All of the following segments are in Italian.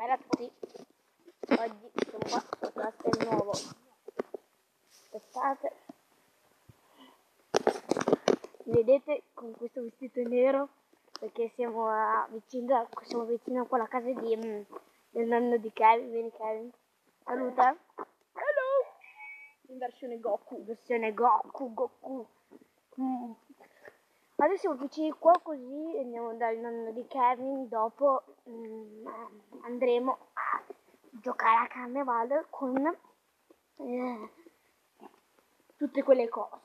Ragazzi, oggi siamo qua su Castel Nuovo. Aspettate, vedete con questo vestito nero perché siamo vicino a quella casa del nonno di Kevin. Vieni Kevin, saluta. Hello, in versione Goku. Adesso siamo vicini qua, così andiamo dal nonno di Kevin. Dopo andremo a giocare a Carnevale con tutte quelle cose.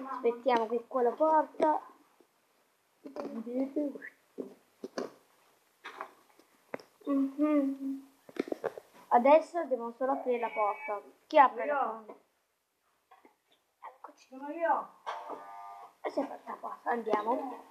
Aspettiamo qui qua la porta. Adesso devo solo aprire la porta. Chi apre la porta? Eccoci. Sono io. E si è aperta la porta, andiamo.